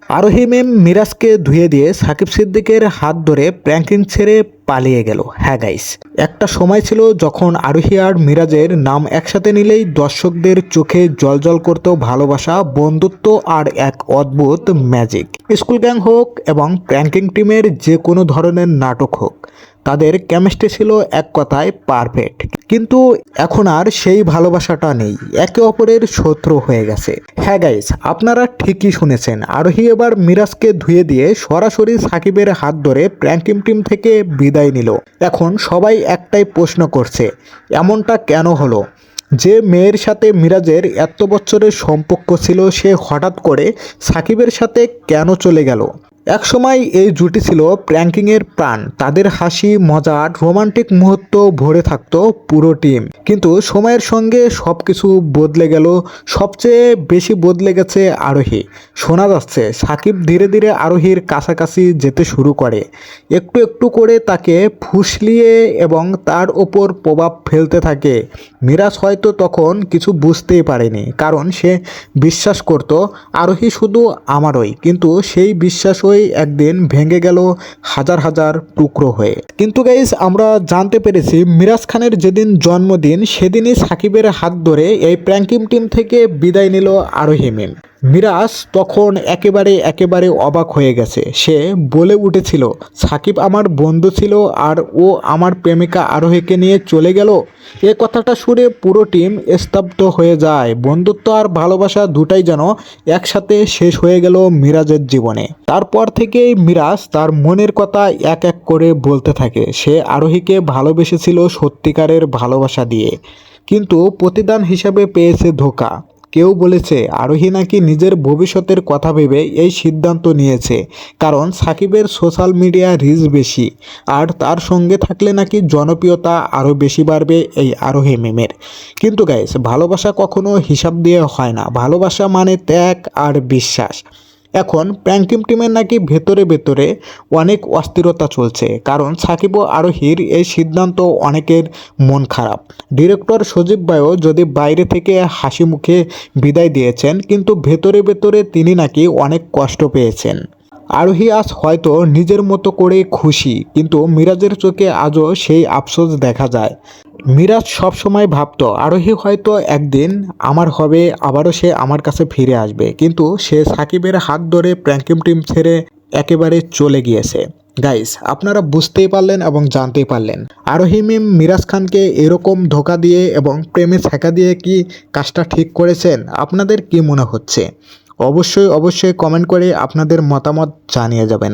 আরোহী মেম মিরাজকে ধুয়ে দিয়ে সাকিব সিদ্দিকের হাত ধরে প্র্যাঙ্কিং ছেড়ে পালিয়ে গেল। হ্যাঁ গাইস, একটা সময় ছিল যখন আরোহী আর মিরাজের নাম একসাথে নিলেই দর্শকদের চোখে জলজল করত ভালোবাসা, বন্ধুত্ব আর এক অদ্ভুত ম্যাজিক। স্কুল গ্যাং হোক এবং প্র্যাঙ্কিং টিমের যে কোনো ধরনের নাটক হোক, তাদের কেমিস্ট্রি ছিল এক কথায় পারফেক্ট। কিন্তু এখন আর সেই ভালোবাসাটা নেই, একে অপরের শত্রু হয়ে গেছে। হ্যাঁ গাইস, আপনারা ঠিকই শুনেছেন, আরোহী এবার মিরাজকে ধুয়ে দিয়ে সরাসরি সাকিবের হাত ধরে প্র্যাঙ্কিং টিম থেকে বিদায় নিল। এখন সবাই একটাই প্রশ্ন করছে, এমনটা কেন হলো? যে মেয়ের সাথে মিরাজের এত বছরের সম্পর্ক ছিল, সে হঠাৎ করে সাকিবের সাথে কেন চলে গেল? একসময় এই জুটি ছিল প্র্যাঙ্কিংয়ের প্রাণ, তাদের হাসি, মজা, রোমান্টিক মুহূর্ত ভরে থাকতো পুরো টিম। কিন্তু সময়ের সঙ্গে সব কিছু বদলে গেল। সবচেয়ে বেশি বদলে গেছে আরোহী। শোনা যাচ্ছে সাকিব ধীরে ধীরে আরোহীর কাছাকাছি যেতে শুরু করে, একটু একটু করে তাকে ফুসলিয়ে এবং তার ওপর প্রভাব ফেলতে থাকে। মিরাজ হয়তো তখন কিছু বুঝতেই পারেনি, কারণ সে বিশ্বাস করত আরোহী শুধু আমারই, কিন্তু সেই বিশ্বাসই একদিন ভেঙে গেল হাজার হাজার টুকরো হয়ে। কিন্তু গাইস, আমরা জানতে পেরেছি মিরাজ খানের যেদিন জন্মদিন সেদিনই সাকিবের হাত ধরে এই প্র্যাঙ্কিং টিম থেকে বিদায় নিল আরোহী মেম। মিরাজ তখন একেবারে অবাক হয়ে গেছে। সে বলে উঠেছিল, সাকিব আমার বন্ধু ছিল আর ও আমার প্রেমিকা আরোহীকে নিয়ে চলে গেল। এ কথাটা শুনে পুরো টিম স্তব্ধ হয়ে যায়। বন্ধুত্ব আর ভালোবাসা দুটাই যেন একসাথে শেষ হয়ে গেল মিরাজের জীবনে। তারপর থেকেই মিরাজ তার মনের কথা এক এক করে বলতে থাকে। সে আরোহীকে ভালোবেসেছিল সত্যিকারের ভালোবাসা দিয়ে, কিন্তু প্রতিদান হিসাবে পেয়েছে ধোঁকা। কেউ বলেছে আরোহী নাকি নিজের ভবিষ্যতের কথা ভেবে এই সিদ্ধান্ত নিয়েছে, কারণ সাকিবের সোশ্যাল মিডিয়া রিচ বেশি আর তার সঙ্গে থাকলে নাকি জনপ্রিয়তা আরও বেশি বাড়বে এই আরোহী মেমের। কিন্তু গাইস, ভালোবাসা কখনো হিসাব দিয়ে হয় না, ভালোবাসা মানে ত্যাগ আর বিশ্বাস। এখন প্র্যাঙ্কিং টিমের নাকি ভেতরে ভেতরে অনেক অস্থিরতা চলছে, কারণ সাকিব ও আরোহীর এই সিদ্ধান্ত অনেকের মন খারাপ। ডিরেক্টর সজীব ভাইও যদি বাইরে থেকে হাসি মুখে বিদায় দিয়েছেন, কিন্তু ভেতরে ভেতরে তিনি নাকি অনেক কষ্ট পেয়েছেন। আরোহী আজ হয়তো নিজের মতো করে খুশি, কিন্তু মিরাজের চোখে আজও সেই আফসোস দেখা যায়। মিরাজ সবসময় ভাবতো আরোহী হয়তো একদিন আমার হবে, আবারও সে আমার কাছে ফিরে আসবে, কিন্তু সে সাকিবের হাত ধরে প্র্যাঙ্কিং টিম ছেড়ে একেবারে চলে গিয়েছে। গাইস, আপনারা বুঝতেই পারলেন এবং জানতেই পারলেন আরোহী মিম মিরাজ খানকে এরকম ধোকা দিয়ে এবং প্রেমে ছ্যাঁকা দিয়ে কি কাজটা ঠিক করেছেন? আপনাদের কি মনে হচ্ছে? অবশ্যই কমেন্ট করে আপনাদের মতামত জানিয়ে যাবেন।